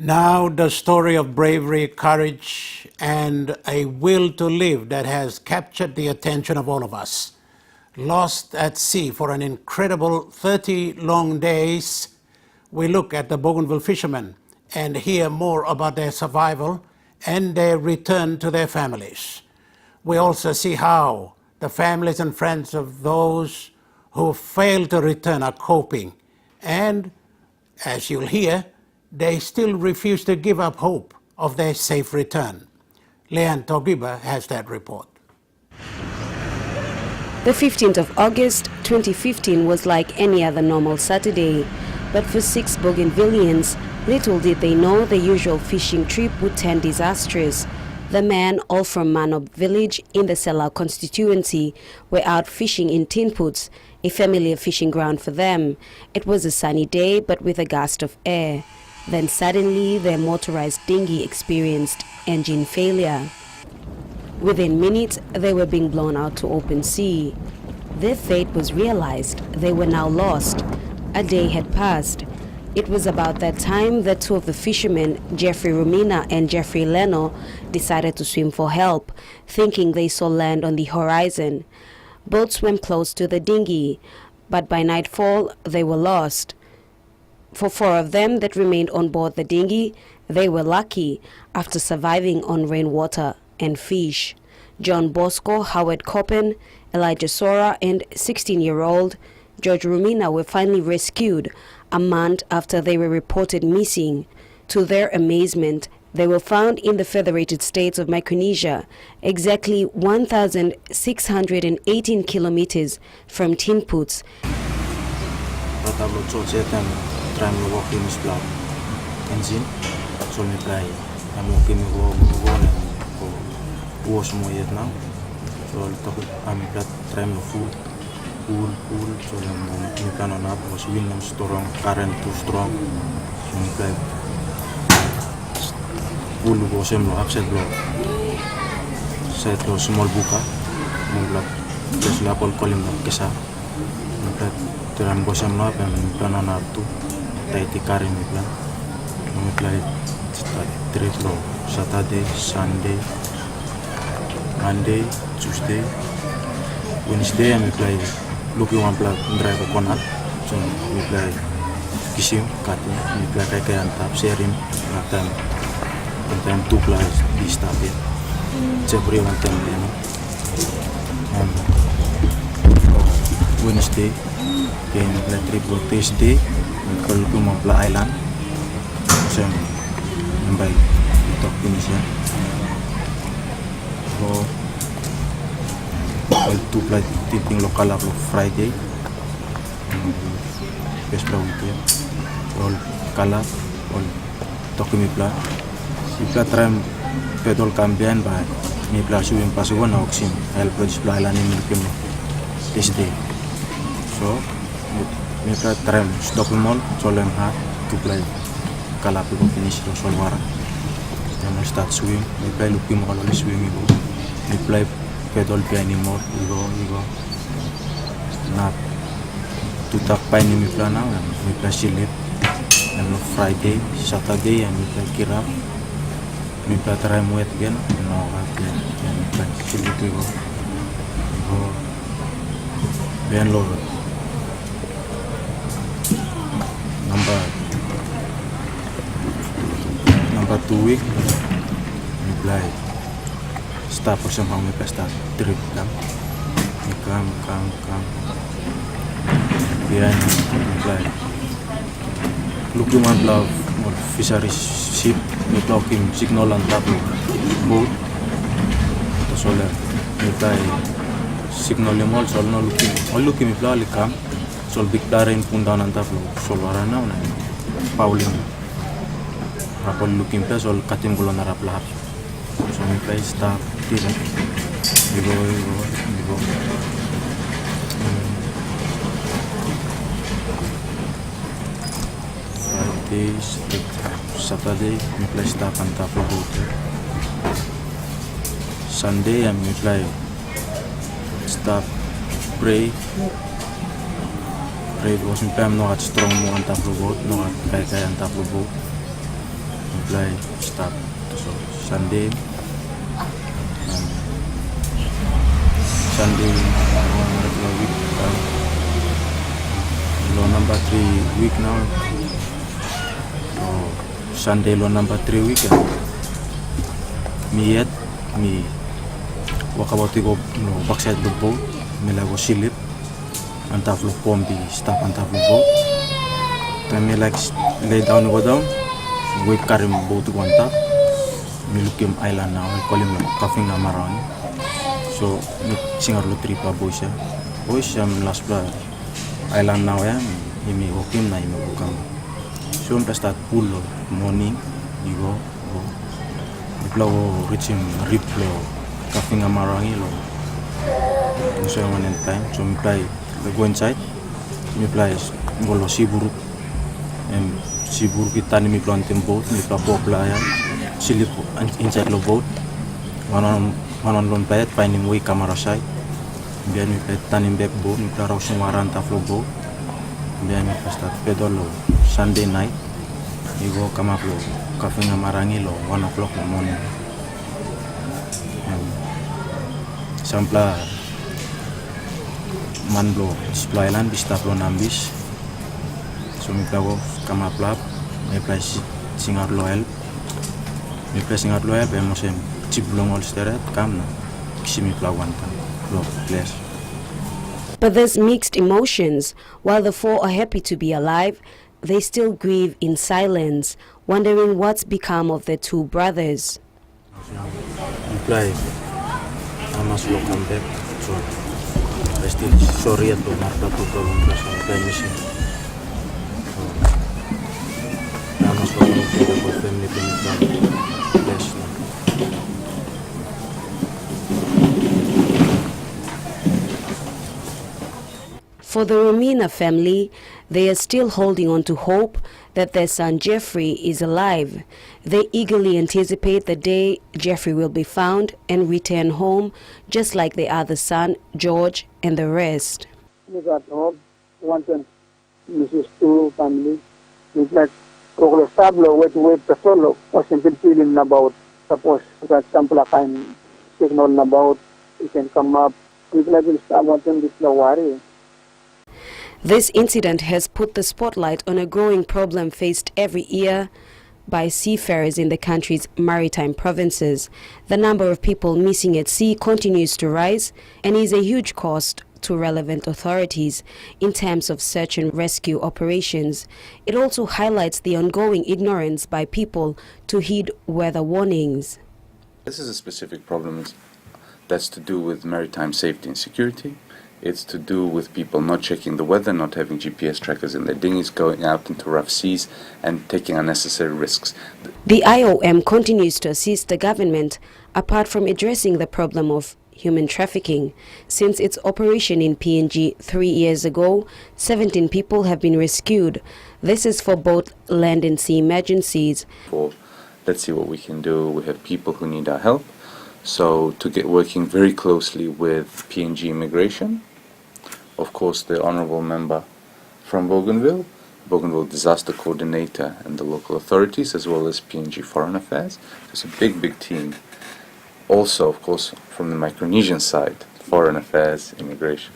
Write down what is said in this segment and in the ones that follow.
Now the story of bravery, courage, and a will to live that has captured the attention of all of us. Lost at sea for an incredible 30 long days, we look at the Bougainville fishermen and hear more about their survival and their return to their families. We also see how the families and friends of those who failed to return are coping. And, as you'll hear, they still refuse to give up hope of their safe return. Leanne Togiba has that report. The 15th of August 2015 was like any other normal Saturday, but for 6 Bougainvillians, little did they know the usual fishing trip would turn disastrous. The men, all from Manop village in the Selau constituency, were out fishing in Tinputs, a familiar fishing ground for them. It was a sunny day, but with a gust of air. Then suddenly their motorized dinghy experienced engine failure. Within minutes, they were being blown out to open sea. Their fate was realized. They were now lost. A day had passed. It was about that time that 2 of the fishermen, Jeffrey Rumina and Jeffrey Leno, decided to swim for help, thinking they saw land on the horizon. Both swam close to the dinghy, but by nightfall they were lost. For 4 of them that remained on board the dinghy, they were lucky after surviving on rainwater and fish. John Bosco, Howard Coppen, Elijah Sora, and 16-year-old George Rumina were finally rescued a month after they were reported missing. To their amazement, they were found in the Federated States of Micronesia, exactly 1,618 kilometers from Tinputs. Pool, so we plan on up was wind strong, current too strong. So we play pool was upset blow. Set lo small buka, we just lapol calling up kesa. We play teram was up and we plan on up to tighty current we plan. We play 3 flow, Saturday, Sunday, Monday, Tuesday, Wednesday, and we play. Looking one plug drive a conat, so we play fishing, cutting, we play kaya and tap, sharing, and then 2 players be started. It's every one time, you know. Wednesday, then we play triple Thursday, we call Kumapla Island. So, by top finish, so, all 2 play tipping local up Friday, best play weekend, all color, all talking plan. If you try pedal campaign by me plus you impossible now, oxin, I'll produce play land in this day. So, me try stop them all, so I'm hard to play color to finish the solvara. Then I start swim, we play looking all the swimming, we play. Pedal play anymore, we go. Not to tap pine we play now, and we play silip. And Friday, Saturday, and we play kirap. We play try wet again, and now we play silip. We go. Then low. Number 2 week, we play. Start for somehow we start trip come. Behind like looking one love or fisheries ship we talking signal on top of boat. So we fly signal them also no looking we fly come so big terrain pun down on top of so warana na Pauling. Rapol looking place all cutting golon rapla. So we play start. We go. Friday, Saturday, we play stuff on top of boat. Sunday, and we play stuff, pray. Pray was in Pam, no strong more on top of boat, no kaya on top of boat. play start so Sunday. Sunday regular week. Law number 3 week now. Sunday law number 3 week. Me yet me walk about to go backside the boat. Me like go silip. Antavlo pombi stop antavlo boat. Then me like lay down go down. We carry my boat to one top. Me look him island now. I call him coughing amarang. So me singar lo tripa boys ya. Boys last play island now ya. Me walk him na me walk. So me start pull morning. You go. Me play reach him rip lo coughing amarang lo. So one in time. So me play. We go inside. Me play. Go lo siburu. Sibur kita ni mi planting boat, mi play playa, silip inside the boat. One on lone play, finding way camera side. Biar mi play turning back boat, mi play raushing waran ta flow boat. Biar mi play start pedal lo Sunday night. Mi go come up lo, cafe ngamarangi lo 1 o'clock in the morning. Sampla man lo supply land di start lo nambis. So mi play go come up lab, mi play singar loyal, be mo sem chip long all steret kam na kisi mi play one time lo place. But there's mixed emotions. While the four are happy to be alive, they still grieve in silence, wondering what's become of their two brothers. Mi play amas lo come back, so I still sorry at lo marta to go on play missing. For the Romina family, they are still holding on to hope that their son Jeffrey is alive. They eagerly anticipate the day Jeffrey will be found and return home, just like the other son, George, and the rest. We got hope. Wanted Mrs. Two family. It's like Koko Sablo, wait the solo, or simple feeling about, suppose, that some kind signal about, it can come up. People will start wanting this worry. This incident has put the spotlight on a growing problem faced every year by seafarers in the country's maritime provinces. The number of people missing at sea continues to rise and is a huge cost to relevant authorities in terms of search and rescue operations. It also highlights the ongoing ignorance by people to heed weather warnings. This is a specific problem that's to do with maritime safety and security. It's to do with people not checking the weather, not having GPS trackers in their dinghies, going out into rough seas and taking unnecessary risks. The IOM continues to assist the government apart from addressing the problem of human trafficking. Since its operation in PNG 3 years ago, 17 people have been rescued. This is for both land and sea emergencies. Let's see what we can do. We have people who need our help. So to get working very closely with PNG Immigration, of course the Honourable Member from Bougainville Disaster Coordinator and the local authorities, as well as PNG Foreign Affairs. It's a big team. Also, of course, from the Micronesian side, Foreign Affairs, Immigration,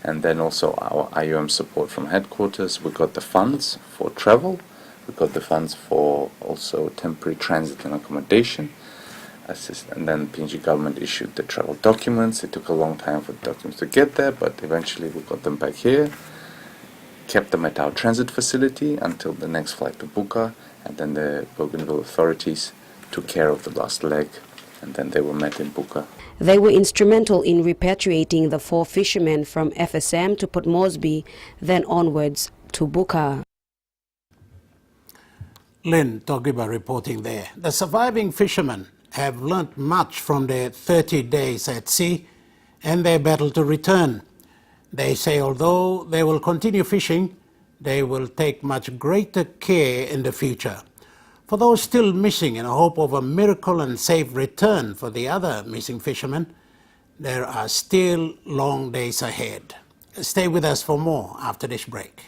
and then also our IOM support from headquarters. We got the funds for travel, we got the funds for also temporary transit and accommodation. And then the PNG government issued the travel documents. It took a long time for the documents to get there, but eventually we got them back here, kept them at our transit facility until the next flight to Buka, and then the Bougainville authorities took care of the last leg, and then they were met in Buka. They were instrumental in repatriating the 4 fishermen from FSM to Port Moresby, then onwards to Buka. Lynn Togiba reporting there. The surviving fishermen have learnt much from their 30 days at sea and their battle to return. They say although they will continue fishing, they will take much greater care in the future. For those still missing, in hope of a miracle and safe return for the other missing fishermen, there are still long days ahead. Stay with us for more after this break.